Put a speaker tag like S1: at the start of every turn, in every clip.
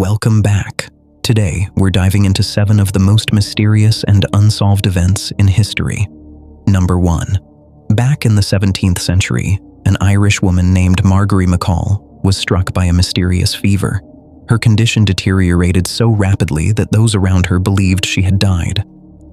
S1: Welcome back. Today, we're diving into 7 of the most mysterious and unsolved events in history. Number 1. Back in the 17th century, an Irish woman named Margory McCall was struck by a mysterious fever. Her condition deteriorated so rapidly that those around her believed she had died.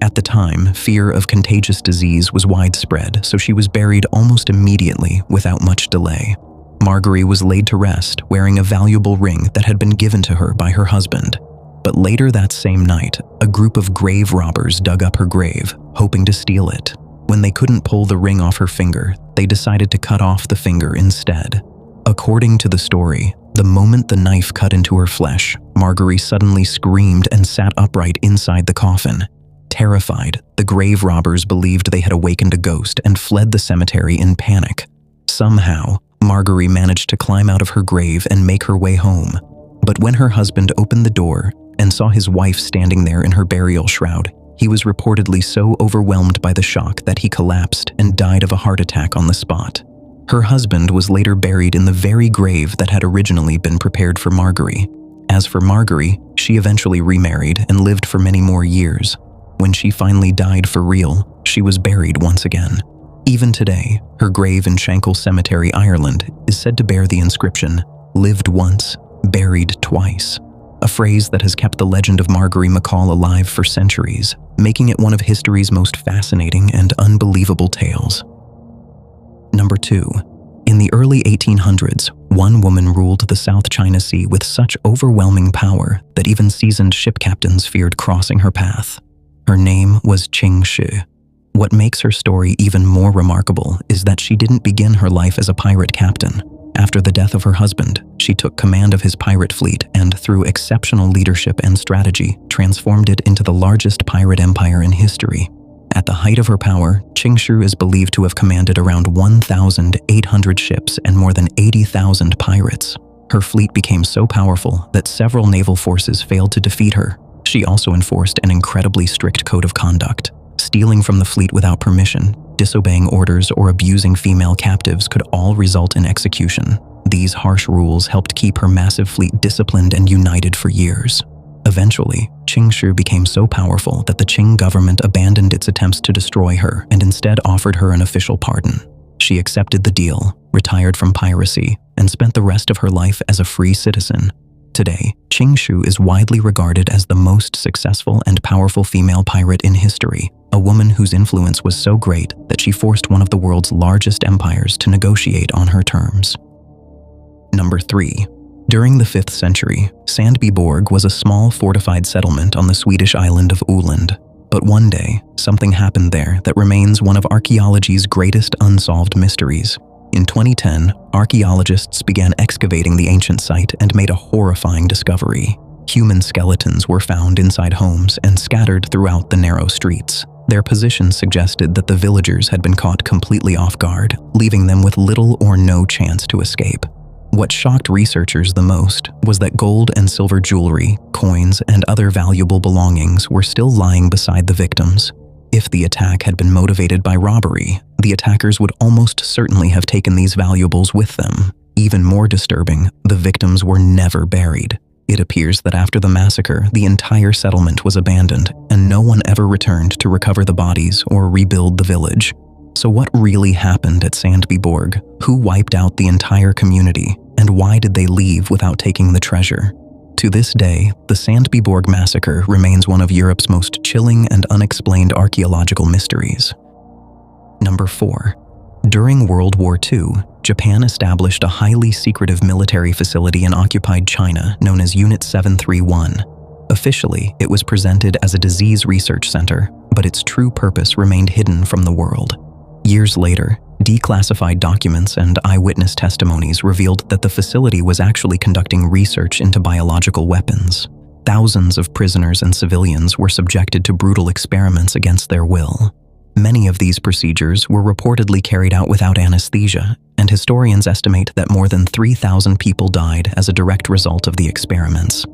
S1: At the time, fear of contagious disease was widespread, so she was buried almost immediately without much delay. Margory was laid to rest, wearing a valuable ring that had been given to her by her husband. But later that same night, a group of grave robbers dug up her grave, hoping to steal it. When they couldn't pull the ring off her finger, they decided to cut off the finger instead. According to the story, the moment the knife cut into her flesh, Margory suddenly screamed and sat upright inside the coffin. Terrified, the grave robbers believed they had awakened a ghost and fled the cemetery in panic. Somehow, Margory managed to climb out of her grave and make her way home. But when her husband opened the door and saw his wife standing there in her burial shroud, he was reportedly so overwhelmed by the shock that he collapsed and died of a heart attack on the spot. Her husband was later buried in the very grave that had originally been prepared for Margory. As for Margory, she eventually remarried and lived for many more years. When she finally died for real, she was buried once again. Even today, her grave in Shankill Cemetery, Ireland, is said to bear the inscription, "Lived once, buried twice," a phrase that has kept the legend of Margory McCall alive for centuries, making it one of history's most fascinating and unbelievable tales. Number 2. In the early 1800s, one woman ruled the South China Sea with such overwhelming power that even seasoned ship captains feared crossing her path. Her name was Ching Shih. What makes her story even more remarkable is that she didn't begin her life as a pirate captain. After the death of her husband, she took command of his pirate fleet and, through exceptional leadership and strategy, transformed it into the largest pirate empire in history. At the height of her power, Ching Shih is believed to have commanded around 1,800 ships and more than 80,000 pirates. Her fleet became so powerful that several naval forces failed to defeat her. She also enforced an incredibly strict code of conduct. Stealing from the fleet without permission, disobeying orders, or abusing female captives could all result in execution. These harsh rules helped keep her massive fleet disciplined and united for years. Eventually, Ching Shih became so powerful that the Qing government abandoned its attempts to destroy her and instead offered her an official pardon. She accepted the deal, retired from piracy, and spent the rest of her life as a free citizen. Today, Ching Shih is widely regarded as the most successful and powerful female pirate in history, a woman whose influence was so great that she forced one of the world's largest empires to negotiate on her terms. Number 3. During the 5th century, Sandby Borg was a small fortified settlement on the Swedish island of Öland. But one day, something happened there that remains one of archaeology's greatest unsolved mysteries. In 2010, archaeologists began excavating the ancient site and made a horrifying discovery. Human skeletons were found inside homes and scattered throughout the narrow streets. Their positions suggested that the villagers had been caught completely off guard, leaving them with little or no chance to escape. What shocked researchers the most was that gold and silver jewelry, coins, and other valuable belongings were still lying beside the victims. If the attack had been motivated by robbery, the attackers would almost certainly have taken these valuables with them. Even more disturbing, the victims were never buried. It appears that after the massacre, the entire settlement was abandoned, and no one ever returned to recover the bodies or rebuild the village. So what really happened at Sandby Borg? Who wiped out the entire community? And why did they leave without taking the treasure? To this day, the Sandby Borg massacre remains one of Europe's most chilling and unexplained archaeological mysteries. Number 4. During World War II, Japan established a highly secretive military facility in occupied China known as Unit 731. Officially, it was presented as a disease research center, but its true purpose remained hidden from the world. Years later, declassified documents and eyewitness testimonies revealed that the facility was actually conducting research into biological weapons. Thousands of prisoners and civilians were subjected to brutal experiments against their will. Many of these procedures were reportedly carried out without anesthesia, and historians estimate that more than 3,000 people died as a direct result of the experiments.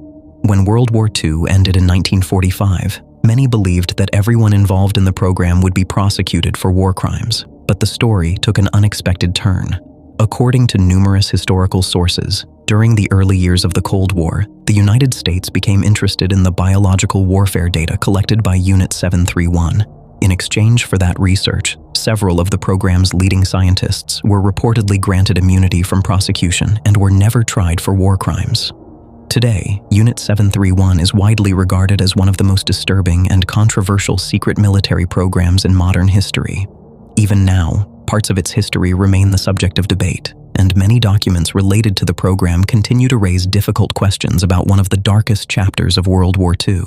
S1: When World War II ended in 1945, many believed that everyone involved in the program would be prosecuted for war crimes, but the story took an unexpected turn. According to numerous historical sources, During the early years of the Cold War, the United States became interested in the biological warfare data collected by Unit 731. In exchange for that research, several of the program's leading scientists were reportedly granted immunity from prosecution and were never tried for war crimes. Today, Unit 731 is widely regarded as one of the most disturbing and controversial secret military programs in modern history. Even now, parts of its history remain the subject of debate, and many documents related to the program continue to raise difficult questions about one of the darkest chapters of World War II.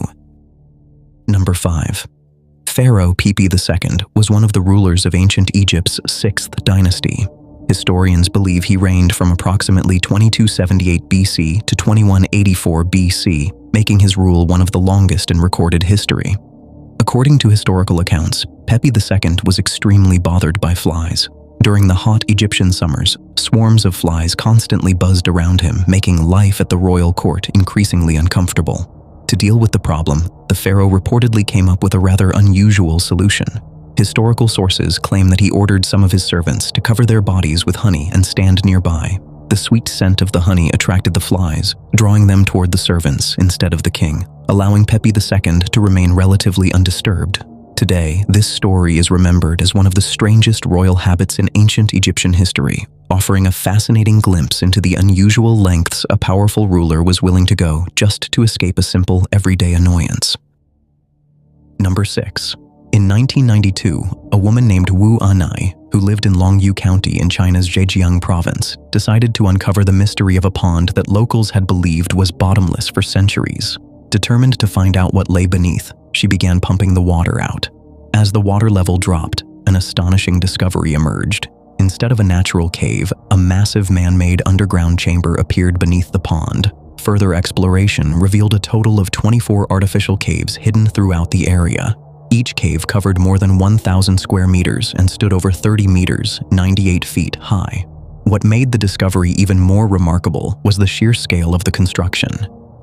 S1: Number 5. Pharaoh Pepi II was one of the rulers of ancient Egypt's 6th dynasty. Historians believe he reigned from approximately 2278 BC to 2184 BC, making his rule one of the longest in recorded history. According to historical accounts, Pepi II was extremely bothered by flies. During the hot Egyptian summers, swarms of flies constantly buzzed around him, making life at the royal court increasingly uncomfortable. To deal with the problem, the pharaoh reportedly came up with a rather unusual solution. Historical sources claim that he ordered some of his servants to cover their bodies with honey and stand nearby. The sweet scent of the honey attracted the flies, drawing them toward the servants instead of the king, allowing Pepi II to remain relatively undisturbed. Today, this story is remembered as one of the strangest royal habits in ancient Egyptian history, offering a fascinating glimpse into the unusual lengths a powerful ruler was willing to go just to escape a simple, everyday annoyance. Number 6. In 1992, a woman named Wu Anai, who lived in Longyou County in China's Zhejiang province, decided to uncover the mystery of a pond that locals had believed was bottomless for centuries. Determined to find out what lay beneath, she began pumping the water out. As the water level dropped, an astonishing discovery emerged. Instead of a natural cave, a massive man-made underground chamber appeared beneath the pond. Further exploration revealed a total of 24 artificial caves hidden throughout the area. Each cave covered more than 1,000 square meters and stood over 30 meters, 98 feet high. What made the discovery even more remarkable was the sheer scale of the construction.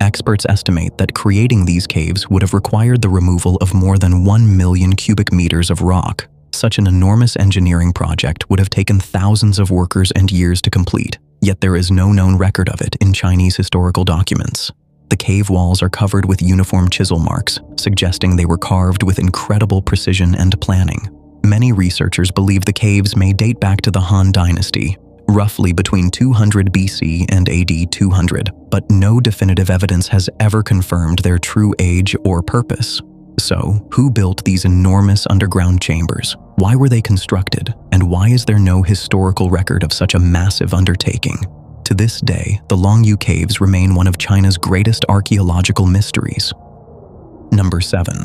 S1: Experts estimate that creating these caves would have required the removal of more than 1 million cubic meters of rock. Such an enormous engineering project would have taken thousands of workers and years to complete, yet there is no known record of it in Chinese historical documents. The cave walls are covered with uniform chisel marks, suggesting they were carved with incredible precision and planning. Many researchers believe the caves may date back to the Han Dynasty, roughly between 200 BC and AD 200, but no definitive evidence has ever confirmed their true age or purpose. So, who built these enormous underground chambers? Why were they constructed? And why is there no historical record of such a massive undertaking? To this day, the Longyou Caves remain one of China's greatest archaeological mysteries. Number 7.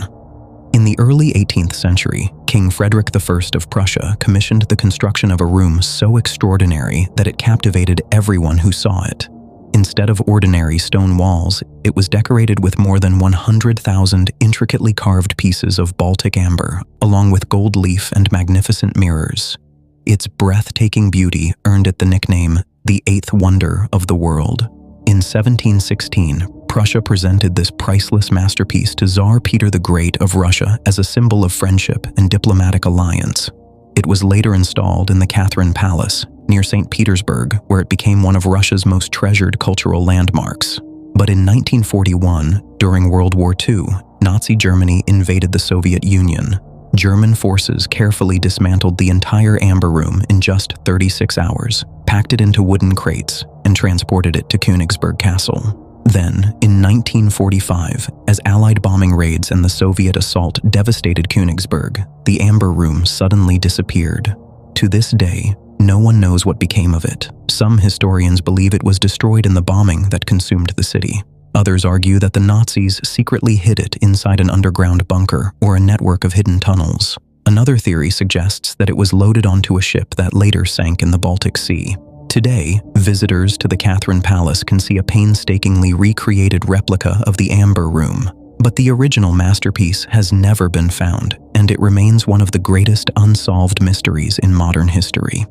S1: In the early 18th century, King Frederick I of Prussia commissioned the construction of a room so extraordinary that it captivated everyone who saw it. Instead of ordinary stone walls, it was decorated with more than 100,000 intricately carved pieces of Baltic amber, along with gold leaf and magnificent mirrors. Its breathtaking beauty earned it the nickname, the Eighth Wonder of the World. In 1716, Prussia presented this priceless masterpiece to Tsar Peter the Great of Russia as a symbol of friendship and diplomatic alliance. It was later installed in the Catherine Palace, near St. Petersburg, where it became one of Russia's most treasured cultural landmarks. But in 1941, during World War II, Nazi Germany invaded the Soviet Union. German forces carefully dismantled the entire amber room in just 36 hours, packed it into wooden crates, and transported it to Königsberg Castle. Then, in 1945, as Allied bombing raids and the Soviet assault devastated Königsberg, the amber room suddenly disappeared. To this day, no one knows what became of it. Some historians believe it was destroyed in the bombing that consumed the city. Others argue that the Nazis secretly hid it inside an underground bunker or a network of hidden tunnels. Another theory suggests that it was loaded onto a ship that later sank in the Baltic Sea. Today, visitors to the Catherine Palace can see a painstakingly recreated replica of the Amber Room. But the original masterpiece has never been found, and it remains one of the greatest unsolved mysteries in modern history.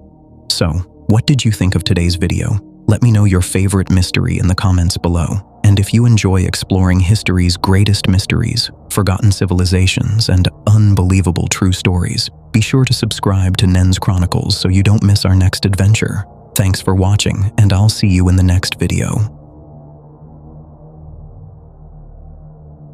S1: So, what did you think of today's video? Let me know your favorite mystery in the comments below. And if you enjoy exploring history's greatest mysteries, forgotten civilizations, and unbelievable true stories, be sure to subscribe to Nens Chronicles so you don't miss our next adventure. Thanks for watching, and I'll see you in the next video.